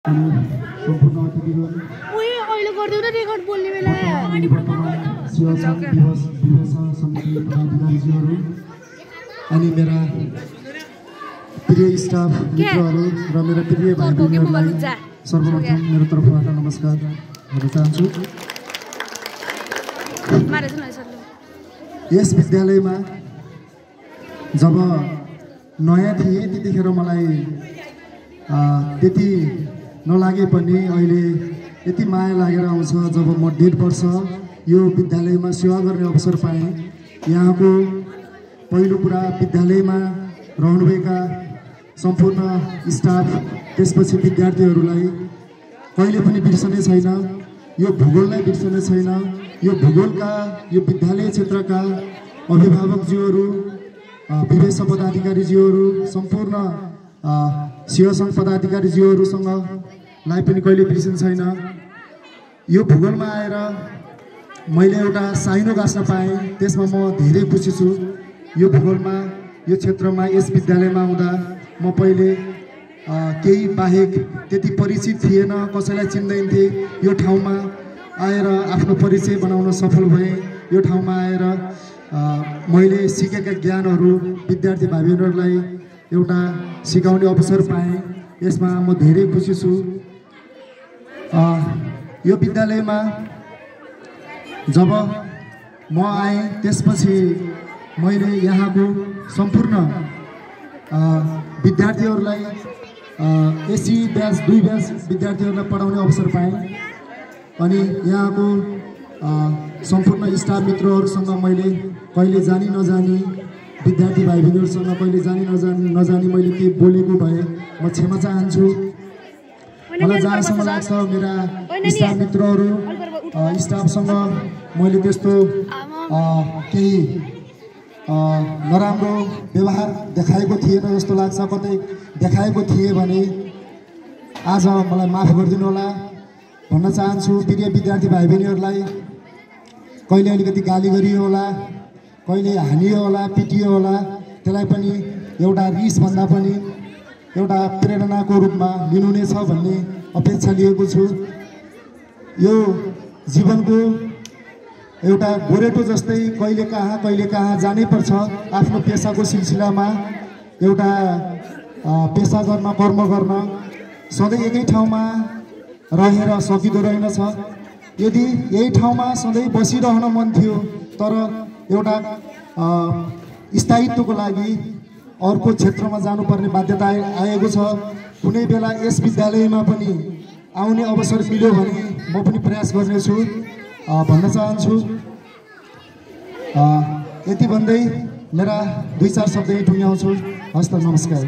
अनि सम्पूर्ण अतिथिगण अहिले गर्दैन रेकर्ड बोल्ने बेला शिवसन दिवस विवेचना समिति पदाधिकारीज्यूहरू अनि मेरा प्रिय स्टाफ मित्रहरू र मेरा प्रिय भाइ बहिनीहरूलाई सर्वप्रथम मेरो तर्फबाट नमस्कार भन्न चाहन्छु। यस विद्यालयमा जब नयाँ थिएँ त्यतिखेर मलाई त्यति नलागे पनि अहिले यति माया लागेर आउँछ जब म 1.5 वर्ष यो विद्यालयमा सेवा गर्ने अवसर पाएँ। यहाँको पहिलो कुरा विद्यालयमा रहनुभएका सम्पूर्ण स्टाफ त्यसपछि विद्यार्थीहरूलाई कहिले पनि बिर्सने छैन, यो भूगोललाई बिर्सने छैन। यो भूगोलका यो विद्यालय क्षेत्रका अभिभावकज्यूहरू, विवेचना पदाधिकारीज्यूहरू, सम्पूर्ण शिवसङ्घ पदाधिकारीज्यूहरूसँग लाई पनि कहिले बिर्सिने छैन। यो भूगोलमा आएर मैले एउटा साइनो गाँच्न पाएँ, त्यसमा म धेरै खुसी छु। यो भूगोलमा यो क्षेत्रमा यस विद्यालयमा आउँदा म पहिले केही बाहेक त्यति परिचित थिएन, कसैलाई चिन्दैन थिएँ। यो ठाउँमा आएर आफ्नो परिचय बनाउन सफल भएँ। यो ठाउँमा आएर मैले सिकेका ज्ञानहरू विद्यार्थी भाइ बहिनीहरूलाई एउटा सिकाउने अवसर पाएँ, यसमा म धेरै खुसी छु। यो विद्यालयमा जब म आएँ त्यसपछि मैले यहाँको सम्पूर्ण विद्यार्थीहरूलाई एसी ब्याच 2 ब्याच विद्यार्थीहरूलाई पढाउने अवसर पाएँ। अनि यहाँको सम्पूर्ण स्टाफ मित्रहरूसँग मैले कहिले जानी नजानी विद्यार्थी भाइ बहिनीहरूसँग कहिले जानी नजानी मैले के बोलेको भए म क्षमा चाहन्छु। मलाई जहाँसम्म लाग्छ मेरा स्टाफ मित्रहरू स्टाफसँग मैले त्यस्तो केही नराम्रो व्यवहार देखाएको थिएन जस्तो लाग्छ। कतै देखाएको थिएँ भने आज मलाई माफ गरिदिनु होला भन्न चाहन्छु। प्रिय विद्यार्थी भाइ बहिनीहरूलाई कहिले अलिकति गाली गरियो होला, कहिले हानियो होला, पिटियो होला, त्यसलाई पनि एउटा रिस भन्दा पनि एउटा प्रेरणाको रूपमा लिनुहुनेछ भन्ने अपेक्षा लिएको छु। यो जीवनको एउटा गोरेटो जस्तै कहिले कहाँ जानै पर्छ। आफ्नो पेसाको सिलसिलामा एउटा पेसा गर्न, कर्म गर्न सधैँ एकै ठाउँमा रहेर सकिँदो रहेनछ। यदि यही ठाउँमा सधैँ बसिरहन मन थियो तर एउटा स्थायित्वको लागि अर्को क्षेत्रमा जानुपर्ने बाध्यता आएको छ। कुनै बेला यस विद्यालयमा पनि आउने अवसर मिल्यो भने म पनि प्रयास गर्नेछु भन्न चाहन्छु। यति भन्दै मेरा 2-4 शब्द टुङ्ग्याउँछु। हस्त नमस्कार।